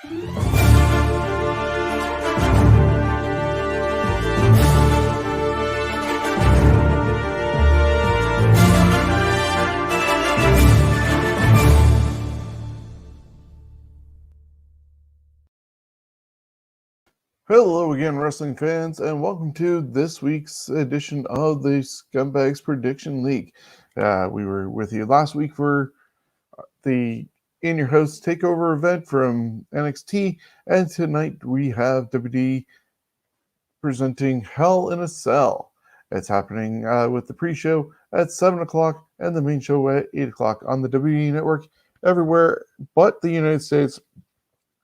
Hello again, wrestling fans, and welcome to this week's edition of the Scumbags Prediction League. We were with you last week for the In Your House Takeover event from NXT, and tonight we have WWE presenting Hell in a Cell. It's happening with the pre-show at 7 o'clock and the main show at 8 o'clock on the WWE Network everywhere but the United States.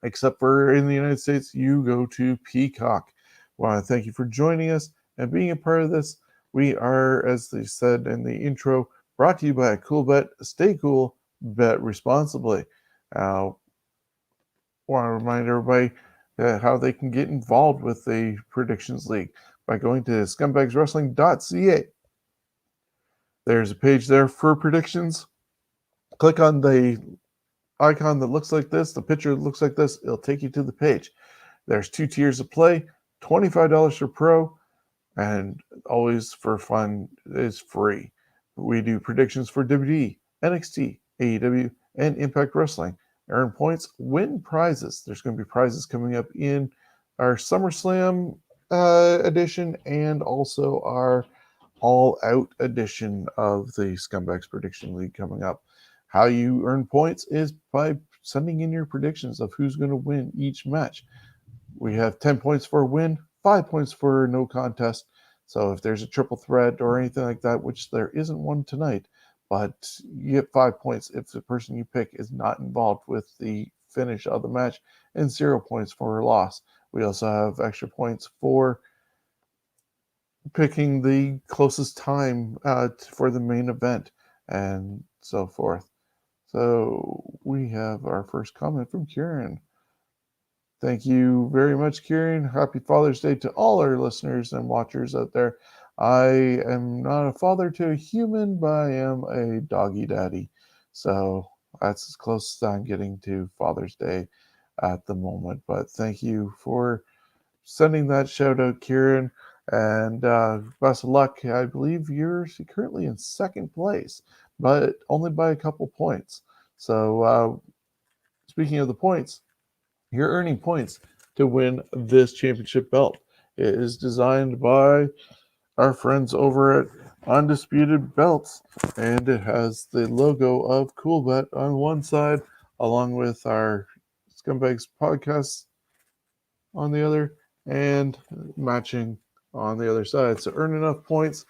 Except for in the United States, you go to Peacock. I want to thank you for joining us and being a part of this. We are, as they said in the intro, brought to you by Coolbet. Stay cool, bet responsibly. Want to remind everybody how they can get involved with the Predictions League by going to scumbagswrestling.ca. There's a page there for predictions. Click on the icon that looks like this, the picture that looks like this, it'll take you to the page. There's 2 tiers of play, $25 for pro, and always for fun is free. We do predictions for WWE, NXT, AEW, and Impact Wrestling. Earn points, win prizes. There's going to be prizes coming up in our SummerSlam edition and also our All Out edition of the Scumbags Prediction League coming up. How you earn points is by sending in your predictions of who's going to win each match. We have 10 points for a win, 5 points for no contest. So if there's a triple threat or anything like that, which there isn't one tonight, but you get 5 points if the person you pick is not involved with the finish of the match, and 0 points for a loss. We also have extra points for picking the closest time for the main event and so forth. So we have our first comment from Kieran. Thank you very much, Kieran. Happy Father's Day to all our listeners and watchers out there. I am not a father to a human, but I am a doggy daddy. So that's as close as I'm getting to Father's Day at the moment. But thank you for sending that shout out, Kieran. And best of luck. I believe you're currently in second place, but only by a couple points. So speaking of the points, you're earning points to win this championship belt. It is designed by our friends over at Undisputed Belts, and it has the logo of Coolbet on one side, along with our Scumbags podcast on the other, and matching on the other side. So earn enough points,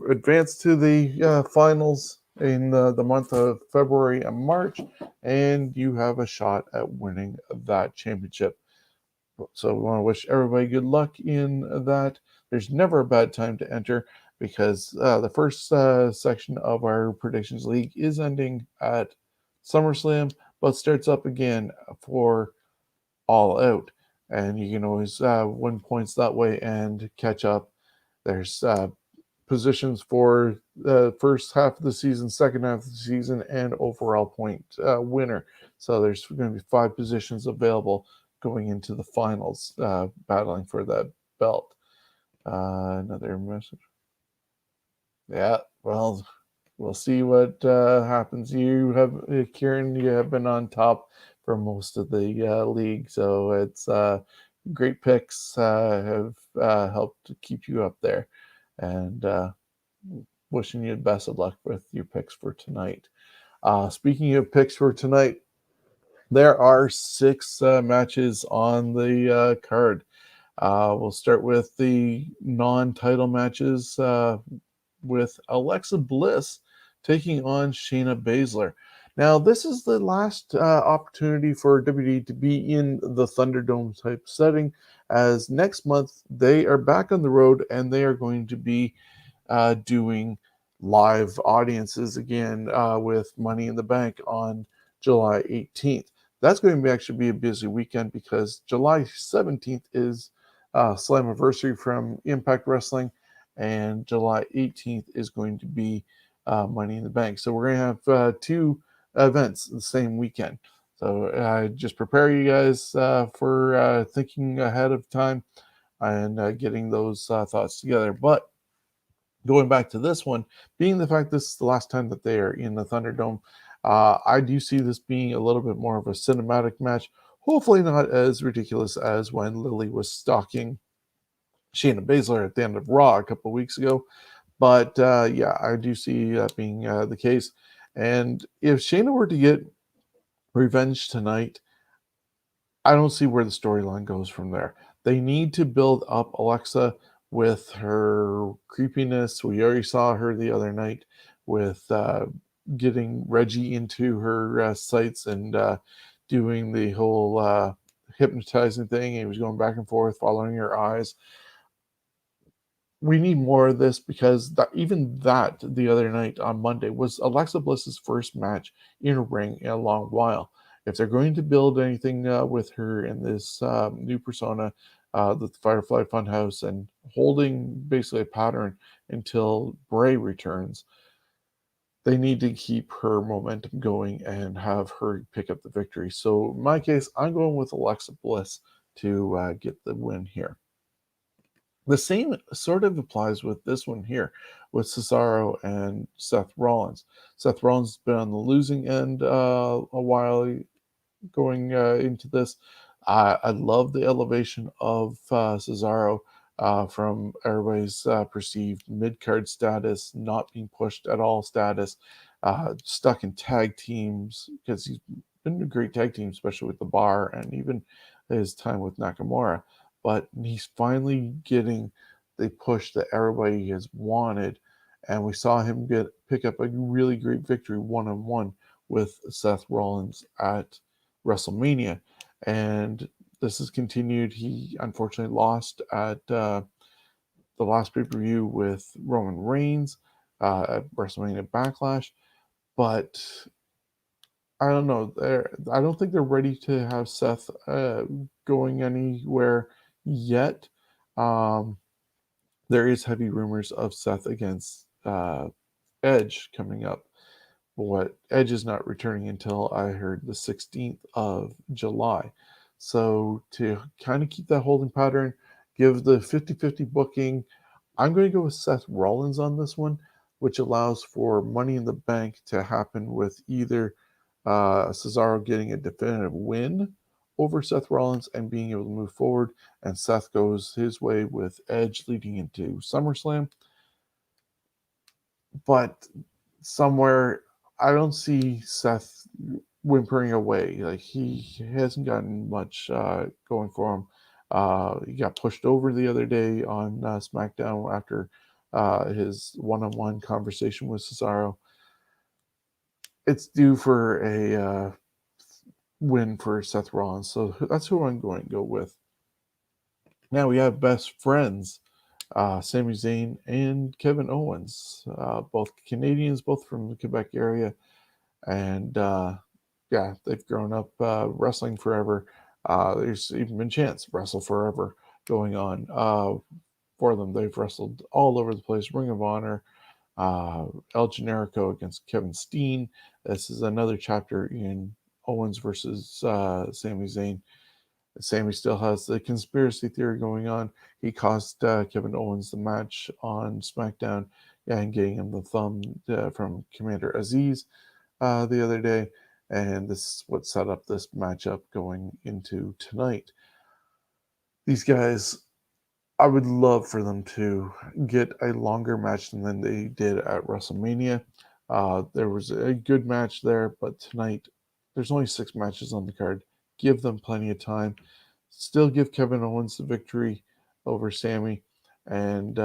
advance to the finals in the month of February and March, and you have a shot at winning that championship. So we want to wish everybody good luck in that. There's never a bad time to enter because the first section of our Predictions League is ending at SummerSlam, but starts up again for All Out. And you can always win points that way and catch up. There's positions for the first half of the season, second half of the season, and overall point winner. So there's going to be 5 positions available going into the finals, battling for that belt. Another message. Yeah, well, we'll see what happens. You have, Kieran, you have been on top for most of the league, so it's great picks have helped to keep you up there, and wishing you the best of luck with your picks for tonight. Speaking of picks for tonight, there are 6 matches on the card. We'll start with the non-title matches with Alexa Bliss taking on Shayna Basler. Now, this is the last opportunity for WWE to be in the Thunderdome type setting, as next month they are back on the road and they are going to be doing live audiences again with Money in the Bank on July 18th. That's going to actually be a busy weekend because July 17th is Slammiversary from Impact Wrestling, and July 18th is going to be Money in the Bank. So we're going to have 2 events the same weekend. So I just prepare you guys for thinking ahead of time and getting those thoughts together. But going back to this one, being the fact this is the last time that they are in the Thunderdome, I do see this being a little bit more of a cinematic match. Hopefully, not as ridiculous as when Lily was stalking Shayna Basler at the end of Raw a couple of weeks ago. But yeah, I do see that being the case. And if Shayna were to get revenge tonight, I don't see where the storyline goes from there. They need to build up Alexa with her creepiness. We already saw her the other night with getting Reggie into her sights and doing the whole hypnotizing thing. He was going back and forth, following her eyes. We need more of this because even that the other night on Monday was Alexa Bliss's first match in a ring in a long while. If they're going to build anything with her in this new persona, the Firefly Funhouse, and holding basically a pattern until Bray returns, they need to keep her momentum going and have her pick up the victory. So in my case, I'm going with Alexa Bliss to get the win here. The same sort of applies with this one here with Cesaro and Seth Rollins. Seth Rollins has been on the losing end a while going into this. I love the elevation of Cesaro from everybody's perceived mid card status, not being pushed at all status, stuck in tag teams because he's been a great tag team, especially with the Bar and even his time with Nakamura. But he's finally getting the push that everybody has wanted. And we saw him pick up a really great victory one-on-one with Seth Rollins at WrestleMania. And this has continued. He unfortunately lost at the last pay-per-view with Roman Reigns at WrestleMania Backlash. But I don't know. I don't think they're ready to have Seth going anywhere yet. Um, there is heavy rumors of Seth against Edge coming up. But Edge is not returning until I heard the 16th of July. So to kind of keep that holding pattern, give the 50-50 booking, I'm going to go with Seth Rollins on this one, which allows for Money in the Bank to happen with either Cesaro getting a definitive win over Seth Rollins and being able to move forward, and Seth goes his way with Edge leading into SummerSlam. But somewhere I don't see Seth whimpering away. Like he hasn't gotten much going for him. He got pushed over the other day on SmackDown after his one-on-one conversation with Cesaro. It's due for a win for Seth Rollins, so that's who I'm going to go with. Now we have best friends, Sami Zayn and Kevin Owens, both Canadians, both from the Quebec area. And yeah, they've grown up wrestling forever. There's even been chance Wrestle Forever going on for them. They've wrestled all over the place. Ring of Honor, El Generico against Kevin Steen. This is another chapter in Owens versus Sami Zayn. Sami still has the conspiracy theory going on. He cost Kevin Owens the match on SmackDown, yeah, and getting him the thumb from Commander Aziz the other day, and this is what set up this matchup going into tonight. These guys, I would love for them to get a longer match than they did at WrestleMania. There was a good match there, but tonight there's only 6 matches on the card. Give them plenty of time. Still give Kevin Owens the victory over Sami, and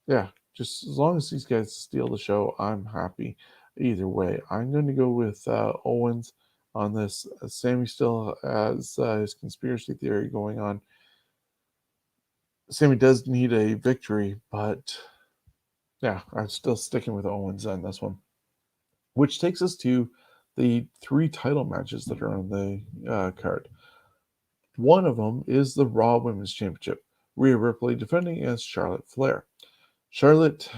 yeah, just as long as these guys steal the show, I'm happy. Either way, I'm going to go with Owens on this. Sami still has his conspiracy theory going on. Sami does need a victory, but yeah, I'm still sticking with Owens on this one. Which takes us to the 3 title matches that are on the card. One of them is the Raw Women's Championship. Rhea Ripley defending against Charlotte Flair. Charlotte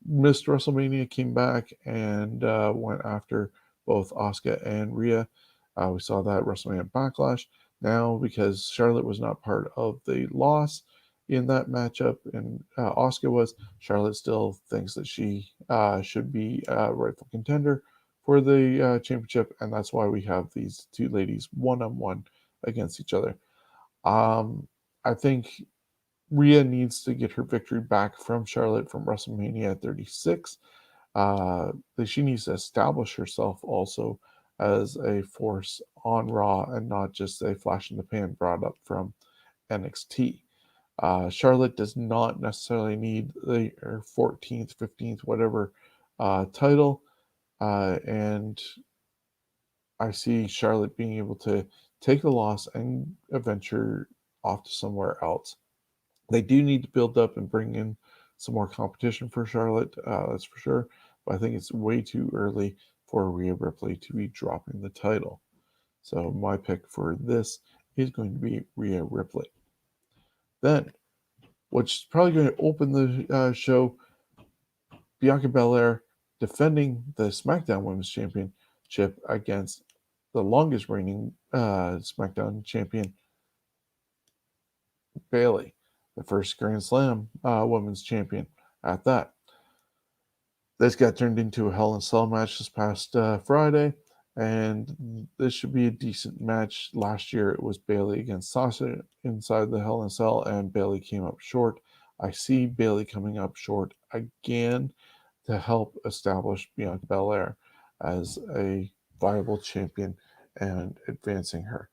missed WrestleMania, came back, and went after both Asuka and Rhea. We saw that at WrestleMania Backlash. Now, because Charlotte was not part of the loss in that matchup, and Asuka was, Charlotte still thinks that she should be a rightful contender for the championship, and that's why we have these two ladies one-on-one against each other. I think Rhea needs to get her victory back from Charlotte from WrestleMania 36. She needs to establish herself also as a force on Raw and not just a flash in the pan brought up from NXT. Charlotte does not necessarily need her 14th, 15th, whatever title. And I see Charlotte being able to take the loss and venture off to somewhere else. They do need to build up and bring in some more competition for Charlotte, that's for sure. But I think it's way too early for Rhea Ripley to be dropping the title. So my pick for this is going to be Rhea Ripley. Then, which is probably going to open the show, Bianca Belair defending the SmackDown Women's Championship against the longest reigning SmackDown champion, Bayley, the first Grand Slam Women's champion at that. This got turned into a Hell in a Cell match this past Friday, and this should be a decent match. Last year it was Bayley against Sasha inside the Hell in a Cell, and Bayley came up short. I see Bayley coming up short again to help establish Bianca Belair as a viable champion and advancing her.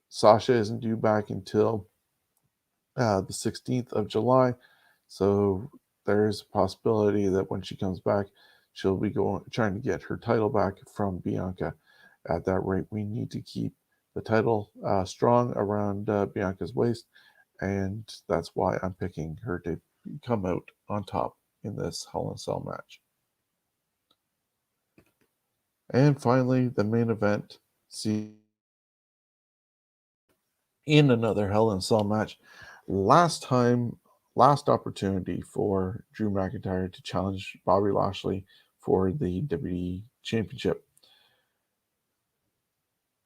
Sasha isn't due back until the 16th of July, so there's a possibility that when she comes back, she'll be trying to get her title back from Bianca. At that rate, we need to keep the title strong around Bianca's waist, and that's why I'm picking her to come out on top in this Hell in a Cell match. And finally, the main event. See in another Hell in a Cell match. Last opportunity for Drew McIntyre to challenge Bobby Lashley for the WWE Championship.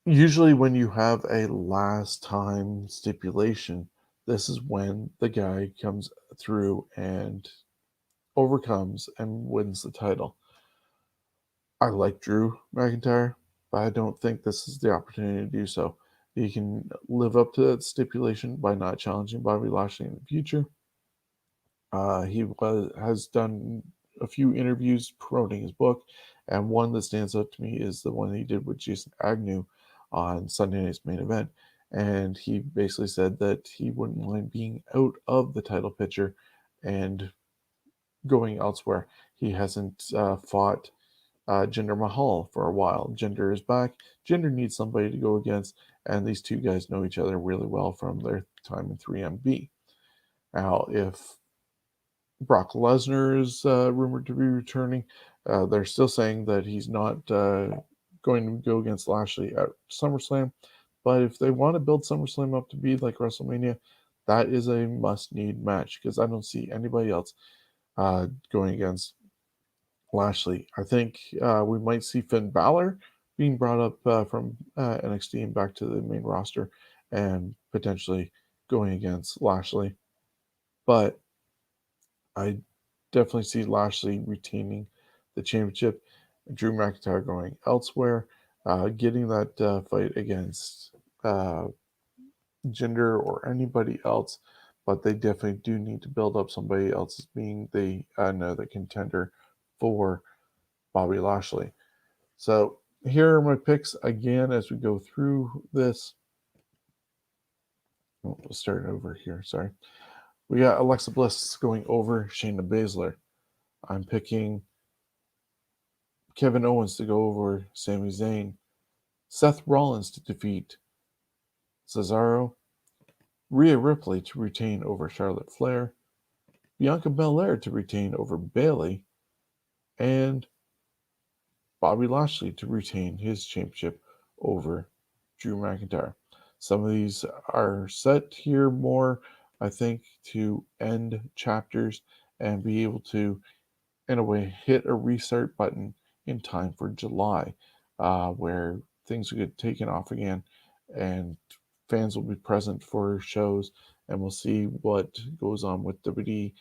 Usually, when you have a last time stipulation, this is when the guy comes through and overcomes and wins the title. I like Drew McIntyre, but I don't think this is the opportunity to do so. He can live up to that stipulation by not challenging Bobby Lashley in the future. He has done a few interviews promoting his book, and one that stands out to me is the one he did with Jason Agnew on Sunday Night's Main Event. And he basically said that he wouldn't mind being out of the title picture and going elsewhere. He hasn't fought Jinder Mahal for a while. Jinder is back. Jinder needs somebody to go against, and these two guys know each other really well from their time in 3MB. Now, if Brock Lesnar is rumored to be returning, they're still saying that he's not going to go against Lashley at SummerSlam. But if they want to build SummerSlam up to be like WrestleMania, that is a must-need match because I don't see anybody else going against Lashley. I think we might see Finn Balor being brought up from NXT and back to the main roster and potentially going against Lashley. But I definitely see Lashley retaining the championship, Drew McIntyre going elsewhere, getting that fight against Jinder or anybody else. But they definitely do need to build up somebody else as being the another contender for Bobby Lashley. So here are my picks again as we go through this. Oh, we'll start over here. Sorry. We got Alexa Bliss going over Shayna Basler. I'm picking Kevin Owens to go over Sami Zayn. Seth Rollins to defeat Cesaro. Rhea Ripley to retain over Charlotte Flair. Bianca Belair to retain over Bayley. And Bobby Lashley to retain his championship over Drew McIntyre. Some of these are set here more, I think, to end chapters and be able to, in a way, hit a restart button in time for July. where things will get taken off again, and fans will be present for shows, and we'll see what goes on with WWE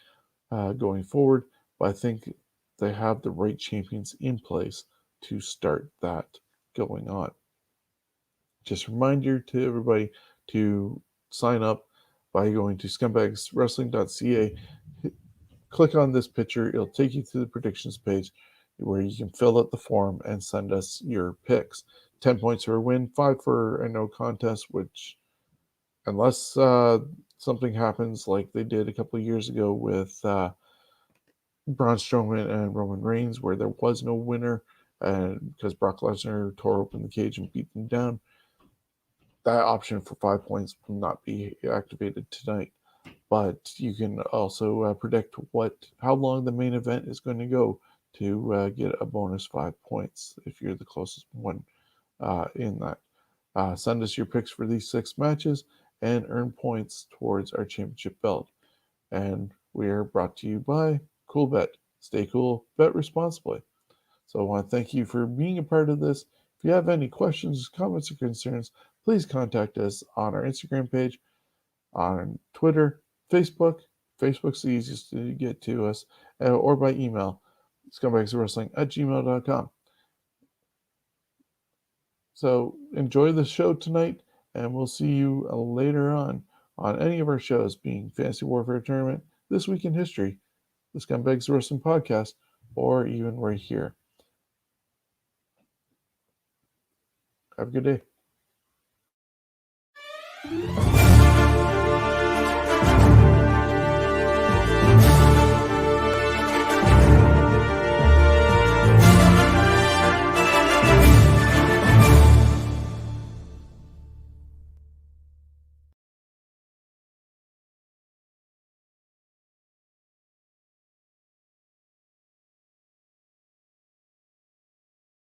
going forward. But I think they have the right champions in place to start that going on. Just a reminder to everybody to sign up by going to scumbagswrestling.ca. Click on this picture. It'll take you to the predictions page where you can fill out the form and send us your picks. 10 points for a win, 5 for a no contest, which, unless something happens like they did a couple of years ago with Braun Strowman and Roman Reigns, where there was no winner, and because Brock Lesnar tore open the cage and beat them down, that option for 5 points will not be activated tonight. But you can also predict how long the main event is going to go to get a bonus 5 points if you're the closest one in that. Send us your picks for these 6 matches and earn points towards our championship belt. And we are brought to you by Coolbet. Stay cool, bet responsibly. So I want to thank you for being a part of this. If you have any questions, comments, or concerns, please contact us on our Instagram page, on Twitter, Facebook. Facebook's the easiest to get to us, or by email, scumbagswrestling@gmail.com. So enjoy the show tonight, and we'll see you later on any of our shows, being Fantasy Warfare Tournament, This Week in History, the Scumbags Wrestling Podcast, or even right here. Have a good day.